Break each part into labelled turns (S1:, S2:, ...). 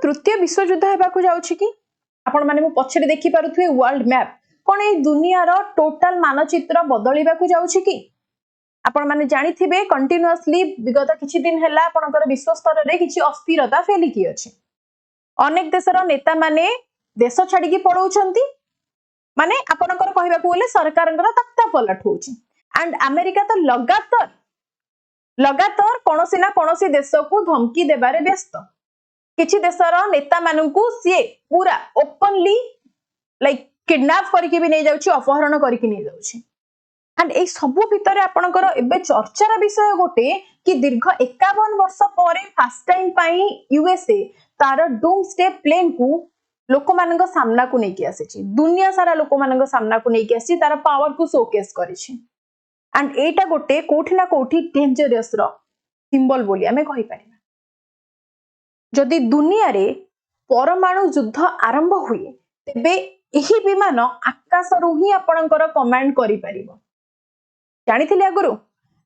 S1: तृतीय विश्वयुद्ध हेबाकु जाउछि कि आपण माने मु पछरे देखि पारुथुए वर्ल्ड मैप कोन ए दुनिया रो टोटल मानचित्र बदलिबाकु जाउछि कि आपण माने जानिथिबे कंटीन्यूअसली विगत किछि दिन हैला आपणकर विश्व स्तर रे किछि अस्थिरता फैली कि अछि अनेक देशर नेता माने देश छाडी कि पळौछंती माने आपणकर कहबाकू बोले सरकारंकर तख्ता पलट होउछि एंड अमेरिका तो लगातार कोनोसी ना कोनोसी देश को धमकी देबारे व्यस्त किछि देशर नेता माननकू सी पूरा ओपनली लाइक किडनैप करके भी नहीं जाउछि अपहरण करके नहीं जाउछि एंड ए सबु भितर आपणकर एबे चर्चार विषय गोटे कि दीर्घ 51 वर्ष पर फर्स्ट टाइम पाई यूएसए तार डूम्सडे प्लेन को लोक मानक सामना को नहीं आसी दुनिया सारा लोक मानक सामना को नहीं आसी तार पावर को शोकेस करिछि एंड एटा गोटे कोठी ना कोठी डेंजरस रो सिंबल बोली हमें कहि परिबा जदि दुनिया रे परमाणु युद्ध आरंभ हुए तेबे एही विमान आकाश रु ही आपणकर कमांड करि परिबो जानिथिले आगुरु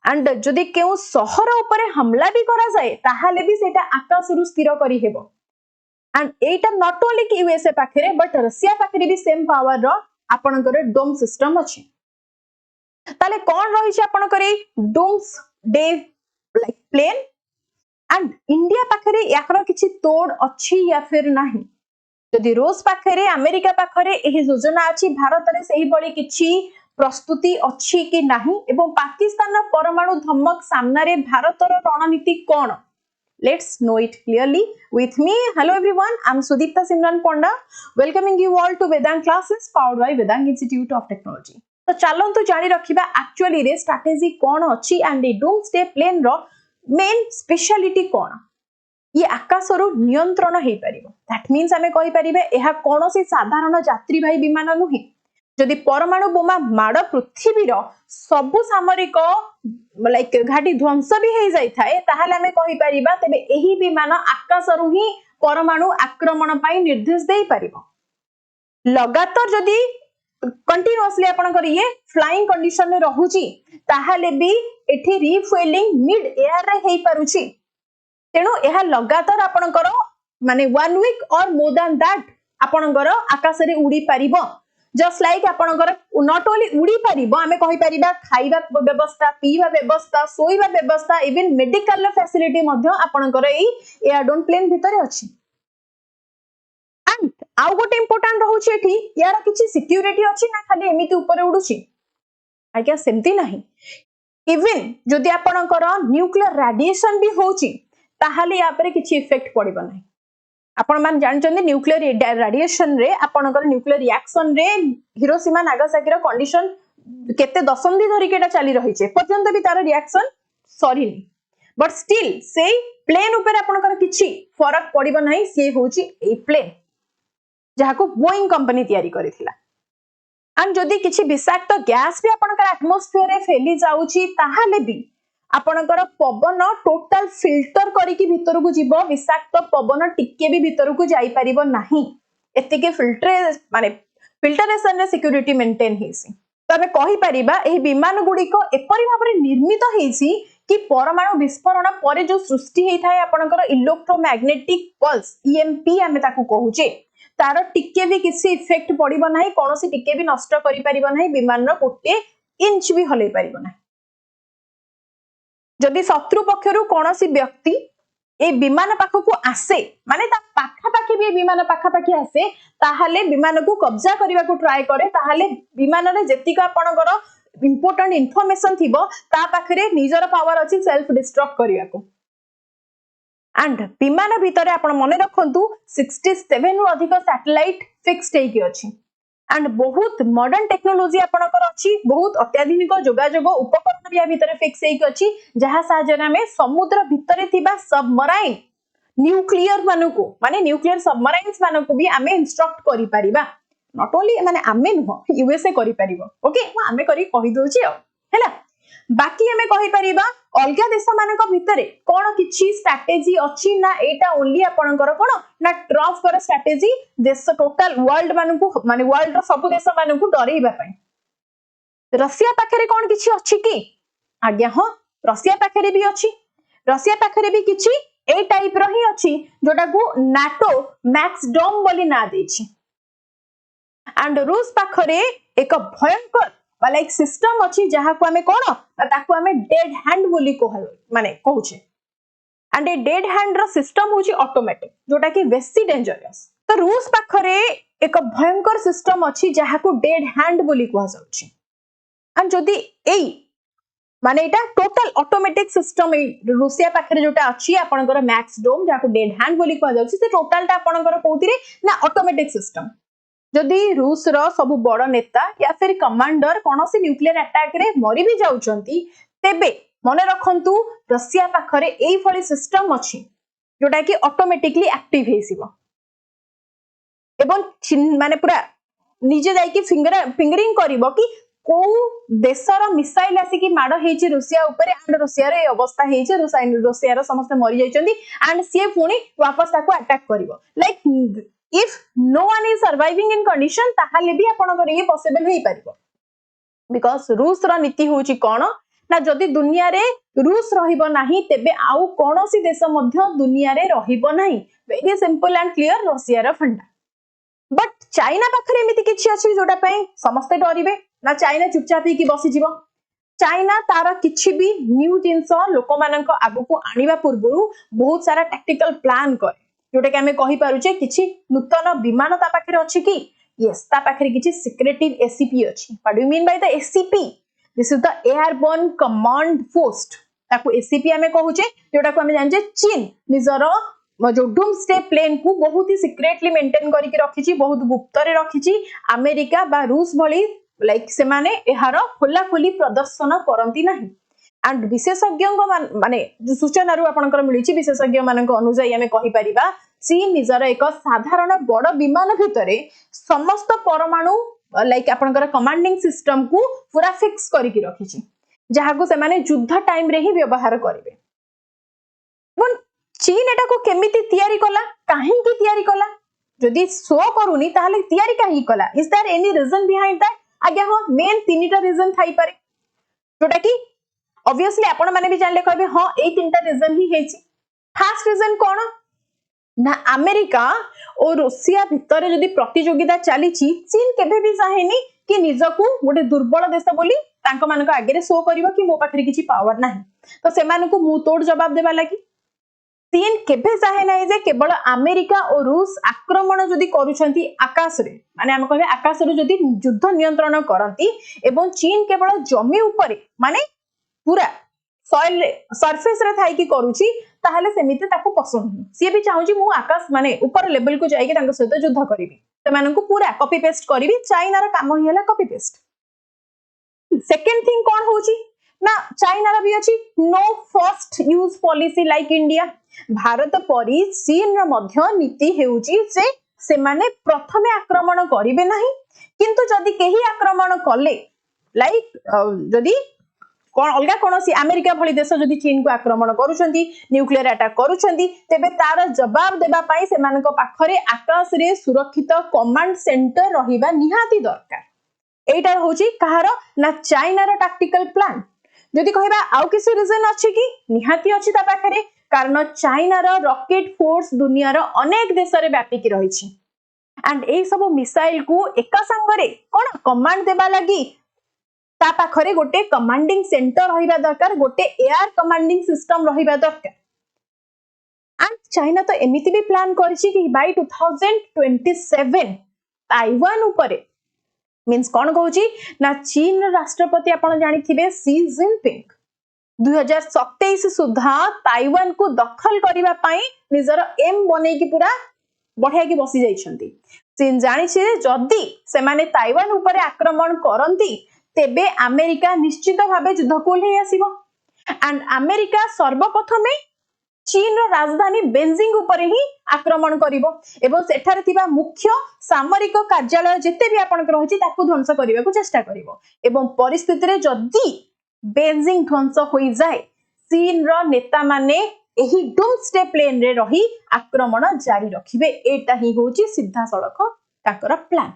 S1: एंड जदि केउ शहर ऊपर हमला भी करा जाए ताहाले भी सेटा आकाश रु स्थिर करि हेबो एंड एटा नॉट ओनली कि यूएसए पाखरे बट रशिया पाखरे भी सेम पावर रो आपणकर डोम सिस्टम अछि ताले कोन रहि छै आपणकर doomsday like plane and India पाखरे याकर किछि तोड़ अछि या फिर नाही जदि रूस पाखरे अमेरिका पाखरे एही योजना अछि भारत रे सेही बळी किछि प्रस्तुति अछि कि नाही एवं पाकिस्तान परमाणु धमक सामना रे भारत रो रणनीति कोन Let's know it clearly with me. Hello everyone, I'm Sudipta Simran Ponda, welcoming you all to Vedant classes powered by Vedant Institute of Technology. तो चलंतु जानि रखिबा एक्चुअली रे स्ट्रेटजी कोन अछि एंड ए डूम्सडे प्लेन रो मेन स्पेशलिटी कोन ये आकाश रु नियंत्रण हेई परिबो दैट मींस हमें कहि परिबे एहा कोनोसी साधारण यात्रीवाही विमान नुहे जदि परमाणु बोमा माड़ पृथ्वीर सबु सामरिक लाइक घाटी ध्वंस भी हो जाए ताहले हमें कहि परिबा तबे एही विमान आकाश रु ही परमाणु आक्रमण पाई निर्देश देई परिबो लगातार जदि कंटीन्यूअसली आपनकर ये फ्लाइंग कंडीशन में रहुची ताहले भी एठी रिफ्यूलिंग मिड एयर रे हेई पारुची तेनु एहा लगातार आपनकर माने 1 वीक और मोर देन दैट आपनकर आकाश रे उड़ी परिबो जस्ट लाइक आपनकर नॉट ओनली उड़ी परिबो हमें कहि परिबा खाइबा व्यवस्था पीवा व्यवस्था सोइबा व्यवस्था इवन मेडिकल फैसिलिटी मध्ये आपनकर एई एयरडोन प्लेन भितरे अछि एंड आउ गोटे इंपोर्टेंट रहउछि एठी यार किछि सिक्युरिटी अछि ना खाली एमिति ऊपर उडुछि आज्ञा सेमति नाही इवन जदि आपनकर न्यूक्लियर रेडिएशन भी होछि ताहाले या पर किछि इफेक्ट पड़िबो नाही आपण मान जानचंदी न्यूक्लियर रेडिएशन रे आपनकर न्यूक्लियर रिएक्शन रे हिरोशिमा नागासाकी रो कंडीशन केते दशंधि धरि केटा चली रही छे पर्यंत भी तार रिएक्शन सरीनी बट स्टिल से प्लेन ऊपर आपनकर किछि फरक पड़िबो नाही से होची ए प्लेन जहाको बोइंग कंपनी तयारी करिथिला एंड जदि किछि विषाक्त गैस भी आपनकर एटमॉस्फेयर रे फैली जाउची ताहाले भी आपनकर पवन टोटल फिल्टर करिकि भितर को जीवो विषाक्त पवन टिके भी भितर को जाई परिबो नाही एते के फिल्टर माने फिल्टरेशन रे सिक्युरिटी मेंटेन हेसी तबे कहि परिबा एही विमान गुडी को एपरि भाबरे निर्मित हेसी कि परमाणु विस्फोरण परे जो सृष्टि हेई थाए आपनकर इलेक्ट्रोमैग्नेटिक पल्स ईएमपी हमें ताकू कहूचे तार टिके भी किसी इफेक्ट पड़िबो नाही कोनोसी टिके भी नष्ट करि परिबो नाही विमान रो गोटे इंच भी हलै परिबो नाही जदि शत्रु पक्षरु कोनोसी व्यक्ति ए विमान पाखकू आसे माने ता पाखा पाखी भी विमान पाखा पाखी आसे ताहाले विमान को कब्जा करबा को ट्राई करे ताहाले विमान रे जेतिका आपनकर इंपोर्टेंट इंफॉर्मेशन थिबो ता पाखरे निजर पावर अछि सेल्फ डिस्ट्रक्ट करबा को एंड विमान भितरे आपण मने रखंतु 67 रु अधिक सैटेलाइट फिक्स्ड हेकी अछि एंड बहुत मॉडर्न टेक्नोलॉजी आपनकर अछि बहुत अत्याधुनिक जोगाजोग उपकरण भी भितरे फिक्स हेकी अछि जहा साजन में समुद्र भितरे थिबा सबमराइन न्यूक्लियर मानको माने न्यूक्लियर सबमराइन्स मानको भी हमें इंस्ट्रक्ट करि परिबा नॉट ओनली माने हमें नो यूएसए करि परिबो ओके हमें करि कहि दोछि हैला बाकी हमें कहि परिबा अलगा देश मानक भितरे कोन किछि स्ट्रेटजी अछि ना एटा ओनली आपनकर कोन ना ट्रफ कर स्ट्रेटजी देश टोटल वर्ल्ड मानकू माने वर्ल्ड रो सब देश मानकू डरेइबा पई रशिया पाखरे कोन किछि अछि कि आज्ञा हां रशिया पाखरे भी अछि रशिया पाखरे भी किछि ए टाइप रो ही अछि जोटा को नाटो मैक्स डोम बोली ना देछि एंड रूस पाखरे एक भयंकर वाला एक सिस्टम अछि जहा को हमें कोन ताको हमें डेड हैंड बोली माने कहूचे एंड ए डेड हैंड रो सिस्टम होची ऑटोमेटिक जोटा कि बेसी डेंजरस तो रूस पाखरे एक भयंकर सिस्टम अछि जहा को डेड हैंड बोली कहा जाउची एंड जदी एई माने एटा टोटल ऑटोमेटिक सिस्टम रूसिया पाखरे जोटा अछि आपनकर मैक्स डोम जहा को डेड हैंड बोली कहा जाउची से टोटल टा आपनकर कोउतिरे ना ऑटोमेटिक सिस्टम जदि रूस रो सब बड़ नेता या फिर कमांडर कोनोसी न्यूक्लियर अटैक रे मरि भी जाउचंती तेबे मने रखंतु रशिया पाखरे एई फळी सिस्टम अछि जोटा कि ऑटोमेटिकली एक्टिव हेसिबो एवं माने पूरा निजे जाई कि फिंगरिंग करिवो कि को देशर मिसाइल आसी कि माड हेची रूसिया ऊपर एंड रूसिया रे अवस्था हेची रूसिया रो समस्त मरि जाइचंती एंड सी पुणी वापस ताको अटैक करिवो like if no one is surviving in condition ताहाले भी आपनकर ये पॉसिबल हेई परिबो बिकॉज़ रूस रो नीति होची कोन ना जदी दुनिया रे रूस रहिबो नाही तेबे आउ कोनोसी देश मध्य दुनिया रे रहिबो नाही very simple and clear Russia रो फंडा बट चाइना पाखरे एमिति किछि अछि जोटा पई समस्त डरिबे ना चाइना चुपचाप की बसी जीवो चाइना तारा किछि भी न्यू जिंस लोक मानक आगु को आनिबा पूर्वरु बहुत सारा टैक्टिकल प्लान करे जोटा कि हमें कहि पारुचे किछि नूतन विमान ता पाखरे अछि कि यस ता पाखरे किछि सिक्रेटिव एसीपी अछि what do you mean by the ACP this is the airborne command post ताको एसीपी हमें कहूचे जोटा को हमें जानजे चीन निजर जो डूम्सडे प्लेन को बहुत ही सिक्रेटली मेंटेन करि के रखिछि बहुत गुप्त रे रखिछि अमेरिका बा रूस भली लाइक से माने एहार खोला खोली प्रदर्शन करंती नाही एंड विशेषज्ञ माने सूचना रु आपनकर मिलिछि विशेषज्ञ मानक अनुसार हमें कहि परिबा चीन निजर एक साधारण बड़ विमान भितरे समस्त परमाणु लाइक आपनकर कमांडिंग सिस्टम को पूरा फिक्स करि के रखिछि जहा को से माने युद्ध टाइम रे ही व्यवहार करिवे वन चीन एटा को केमिति तयारी कला काहे की तयारी कला जदी शो करूनी ताले तयारी काहे कला is there any reason behind that आगे हो मेन तीनटा रीजन थाई पारे जोटा कि ऑब्वियसली आपण माने भी जानले कहबे हां ए तीनटा रीजन ही हेछि फर्स्ट रीजन कोन ना अमेरिका और रूसिया भितर जदी प्रतियोगिता चलीछि चीन केबे भी चाहेनी कि निजको गोटे दुर्बल देश बोली तांको मानको आगे शो करिवो कि मो पाखरे किछि पावर नाही तो से मानको मु तोड़ जवाब देबा लागि चीन केबे चाहे नाही जे केवल अमेरिका और रूस आक्रमण जदी करूछंती आकाश रे माने हम कहबे आकाश रे जदी युद्ध नियंत्रण करंती एवं चीन केवल जमी ऊपर माने पूरा सॉइल सरफेस रे थाई कि करूची ताहले सेमिते ताको पसंद नहीं सी भी चाहूची मु आकाश माने ऊपर लेवल को जाई कि तांको सहित युद्ध करिवि ते माननको पूरा कॉपी पेस्ट करिवि चाइना रा काम ही हला कॉपी पेस्ट सेकंड थिंग कोन होची ना चाइना रा भी अछि no first use policy like India Bharat परी चीन रा मध्य नीति हेउची से माने प्रथमे आक्रमण करिवे नाही किंतु जदी केही आक्रमण कले लाइक जदी कोन अलगा कोनोसी अमेरिका भली देश जदी चीन को आक्रमण करूछंती न्यूक्लियर अटैक करूछंती तेबे तार जवाब देबा पई से मानको पाखरे आकाश रे सुरक्षित कमांड सेंटर रहिबा निहाती दरकार एटा होची कहारो ना चाइना रो टैक्टिकल प्लान जदी कहबा आउ किसी रीजन अछि कि निहाती अछि ता पाखरे कारण चाइना रो रॉकेट फोर्स दुनिया रो अनेक देश रे व्यापी कि रहिछि एंड ए सब मिसाइल को एका संगरे कोन कमांड देबा लागि ता पाखरे गोटे कमांडिंग सेंटर रहिबा दरकार गोटे एयर कमांडिंग सिस्टम रहिबा दरकार एंड चाइना तो एमिति भी प्लान करछि कि बाय 2027 ताइवान ऊपरे मींस कोन कहूची ना चीन राष्ट्रपति आपण जानि थिबे सी जिनपिंग 2027 सुधा ताइवान को दखल करिबा पई निजर एम बनै कि पूरा बढ़िया कि बसी जाइछंती चीन जानि छै जदी से माने ताइवान ऊपरे आक्रमण करंती तेबे अमेरिका निश्चित भावे युद्ध को ले आसीबो एंड अमेरिका सर्वप्रथमे चीन राजधानी बेजिंग ऊपर ही आक्रमण करिवो एवं सेठारे थिबा मुख्य सामरिक कार्यालय जेते भी आपन रहिछि ताकू ध्वंस करिवा को चेष्टा करिवो एवं परिस्थिति रे जदी बेजिंग ध्वंस होई जाय चीन रो नेता माने एही डूम्सडे प्लेन रे रही आक्रमण जारी रखिबे एटा ही होची सीधा सड़क ताकर प्लान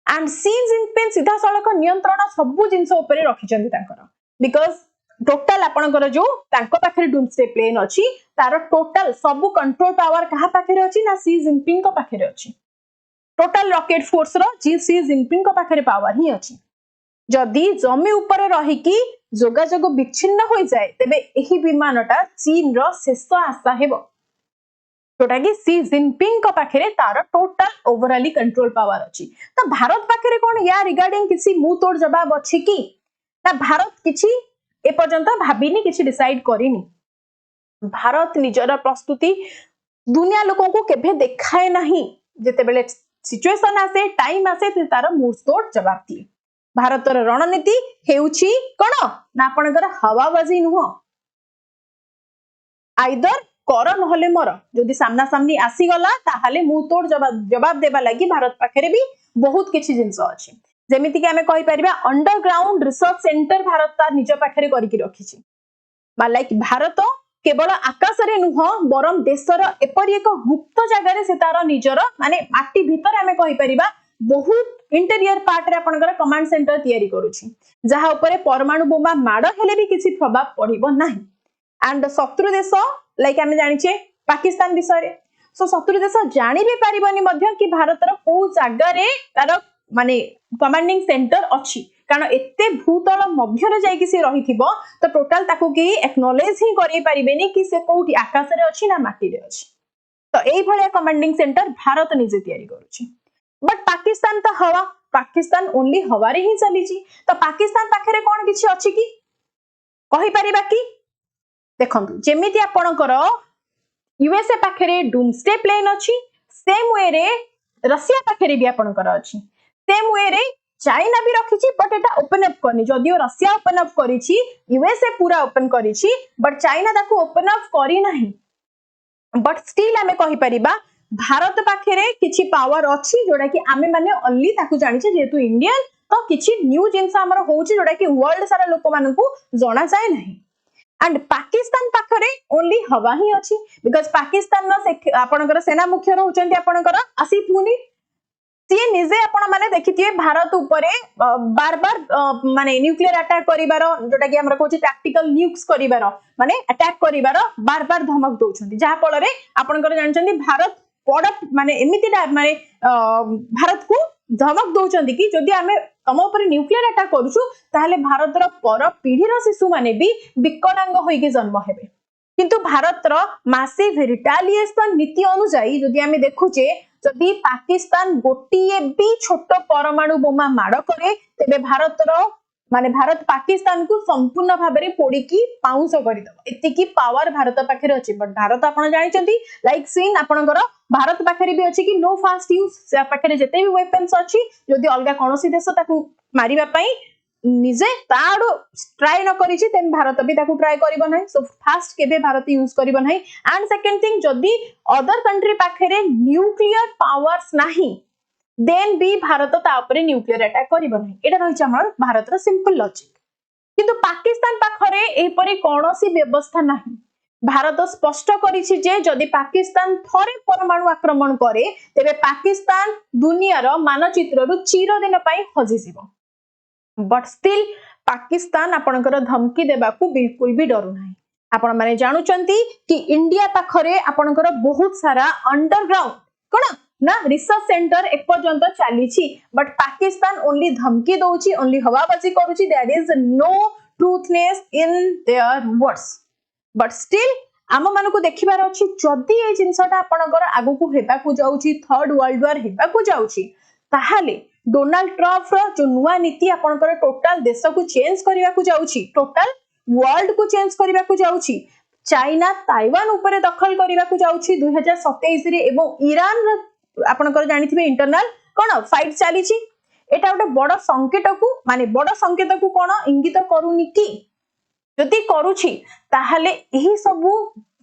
S1: एंड सी जिनपिंग सीधा सड़क नियंत्रण सब जिंस ऊपर रखिचंती ताकर बिकॉज़ टोटल आपणकर जो तांको पाखरे डूम्सडे प्लेन अछि तार टोटल सब कंट्रोल पावर कहा पाखरे अछि ना सी जिनपिंग को पाखरे अछि टोटल रॉकेट फोर्स रो जी सी जिनपिंग को पाखरे पावर ही अछि जदि जमी ऊपर रही कि जोगाजोग विच्छिन्न हो जाए तेबे एही विमानटा चीन रो शेष आशा हेबो जोटा कि सी जिनपिंग को पाखरे तार टोटल ओवरऑली कंट्रोल पावर अछि तो भारत पाखरे कोन या रिगार्डिंग किसी मुंह तोड़ जवाब अछि कि ना भारत किछि ए पर्यंत भाबिनी किछि डिसाइड करिनी भारत निजर प्रस्तुति दुनिया लोकों को केभे देखाए नाही जेते बेले सिचुएशन आसे टाइम आसे तार मुंह तोड़ जवाब दिए भारतर रणनीति हेउछि कोन ना आपणकर हवाबाजी नुह आइदर कर नहले मर जदि सामना सामनी आसी गला ताहाले मुंह तोड़ जवाब देबा लागि भारत पाखरे भी बहुत किछि जिंस अछि जेमिति कि हमें कहि परिबा अंडरग्राउंड रिसर्च सेंटर भारत तार निज पाखरे करिकि रखिछि बा लाइक भारत केवल आकाश रे नुह बरम देशर एपरि एक गुप्त जगह रे से तार निजर माने माटी भीतर हमें कहि परिबा बहुत इंटीरियर पार्ट रे आपनकर कमांड सेंटर तयारी करूछि जहा ऊपर परमाणु बोमा माड हेले भी किछि प्रभाव पड़िबो नाही एंड शत्रु देश लाइक हमें जानिछे पाकिस्तान विषय सो शत्रु देश जानि भी पारिबनी मध्य कि भारतर को जगह रे तार माने कमांडिंग सेंटर अछि कारण एते भूतल मध्य रे जाई कि से रहिथिबो तो टोटल ताको कि एक्नॉलेज ही करि पारिबेनी कि से कोठी आकाश रे अछि ना माटी रे अछि तो एई भलिया कमांडिंग सेंटर भारत निजे तयारी करूछि बट पाकिस्तान तो हवा पाकिस्तान ओनली हवा रे ही चलीछि तो पाकिस्तान पाखरे कोन किछि अछि कि कहि परिबा कि देखंतु जेमिति आपणकर यूएसए पाखरे डूम्सडे प्लेन अछि सेम वे रे रशिया पाखरे भी आपणकर अछि सेम वे रे चाइना भी रखिछि बट एटा ओपन अप करनी जदियो रशिया ओपन अप करिछि यूएसए पूरा ओपन करिछि बट चाइना ताकू ओपन अप करि नाही बट स्टिल हमें कहि परिबा भारत पाखरे किछि पावर अछि जोडा कि आमे माने ओनली ताकू जानिछे जेतु इंडियन तो किछि न्यू जिंस हमर होउछि जोडा कि वर्ल्ड सारा लोक मानकू जणा जाय नाही एंड पाकिस्तान पाखरे ओनली हवा ही अछि बिकॉज पाकिस्तान न आपणकर सेना मुख्य रहउचंती आपणकर आसिफ मुनीर सी निजे आपण माने देखिथिए भारत ऊपर बार बार माने न्यूक्लियर अटैक करिवार जोटा कि हमरा कहछि टैक्टिकल न्यूक्स करिवार माने अटैक करिवार बार बार धमक दोउछंती जहा फल रे आपणकर जानचंती भारत बड़ माने एमिति माने भारत को धमक दोउछंती कि जदि आमे तम ऊपर न्यूक्लियर अटैक करूछु ताहले भारतर पर पीढ़ीर शिशु माने भी विकलांग होइके जन्म हेबे किंतु भारतर मासिव रिटालिएशन नीति अनुसार जदि आमे देखुचे जदि पाकिस्तान गोटिए भी छोट परमाणु बोमा माड़ करे तेबे भारतर माने भारत पाकिस्तान को संपूर्ण भाबरे पोड़ीकी पाउंस करदब एतिकी पावर भारत पाखरे अछि बट भारत आपण जानिचंती लाइक सीन आपणकर भारत पाखरे भी अछि कि नो फास्ट यूज से पाखरे जते भी वेपन्स अछि जदि अलगा कोनोसी देश ताकू मारिबा पई निजे ताडो ट्राई न करिछि तेन भारत भी ताकू ट्राई करिबो नै सो फास्ट केबे भारत यूज करिबो नै एंड सेकंड थिंग जदि अदर कंट्री पाखरे न्यूक्लियर पावर्स नाही देन भी भारत ता ऊपर न्यूक्लियर अटैक करिबो नै एटा रहिछ हमर भारतर सिंपल लॉजिक किंतु पाकिस्तान पाखरे एपरि कोनोसी व्यवस्था नाही भारत स्पष्ट करिछि जे जदि पाकिस्तान थरे परमाणु आक्रमण करे तेबे पाकिस्तान दुनियार मानचित्ररु चिरदिन पई हजि जिवो बट स्टिल पाकिस्तान आपणकर धमकी देबाकू बिल्कुल भी डरू नाही आपण माने जानुचंती कि इंडिया पाखरे आपणकर बहुत सारा अंडरग्राउंड कोन ना रिसर्च सेंटर एक पर्यंत चलीछि बट पाकिस्तान ओनली धमकी दोउछि ओनली हवाबाजी करूछि there is no truthness in their words but still आम मानकू देखिबार अछि जदि ए जिंसटा आपणकर आगु को हेबाकू जाउछि थर्ड वर्ल्ड वार हेबाकू जाउछि ताहाले डोनाल्ड ट्रम्प रो जो नुवा नीति आपणकर टोटल देश को चेंज करिया को जाउछि टोटल वर्ल्ड को चेंज करिया को जाउछि चाइना ताइवान ऊपर दखल करिया को जाउछि 2027 रे एवं ईरान रो आपणकर जानिथिबे इंटरनल कोन फाइट चलीछि एटा गोटे बड़ संकेत को माने बड़ संकेत को कोन इंगित करूनी कि जदि करूछि ताहाले एही सबु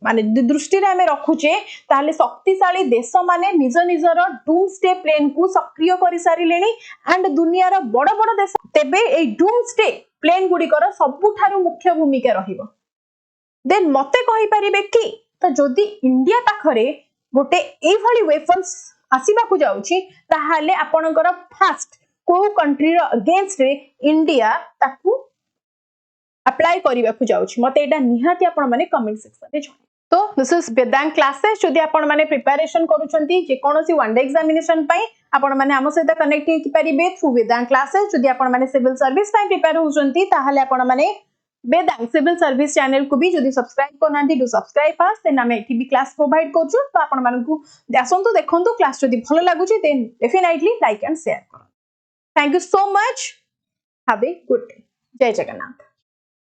S1: माने दृष्टि रे हमें रखुचे ताहाले शक्तिशाली देश माने निज निजर डूम्सडे प्लेन को सक्रिय करि सारिलेनी एंड दुनिया रो बड़ बड़ देश तेबे ए डूम्सडे प्लेन गुडिकर सबुठारु मुख्य भूमिका रहिबो देन मते कहि परिबे कि तो जदि इंडिया पाखरे गोटे एई भली वेपन्स आसीबा को जाउछि ताहाले आपणकर फास्ट को कंट्री रो अगेंस्ट रे इंडिया ताकू अप्लाई करने को जाऊँ मत यहाँ निहाती आपण मैंने कमेंट सेक्शन में जन तो दिस इज वेदांत क्लासेस जदि आपण मैंने प्रिपरेशन करूछंती जेकोसी वन डे एग्जामिनेशन पई आपण मैंने आम सहित कनेक्ट हो पारे थ्रू वेदांत क्लासेस जदि आपण मैंने सिविल सर्विस पई प्रिपेयर होउछंती ताहाले आपण मैंने वेदांत सिविल सर्विस चैनल को भी जदि सब्सक्राइब करना डू सब्सक्राइब फर्स्ट देन आमे एठी भी क्लास प्रोवाइड करछु तो आपण मानकू आसंतु देखंतु क्लास जदि भलो लागुची then definitely like and share करो thank you so much have a good day जय जगन्नाथ।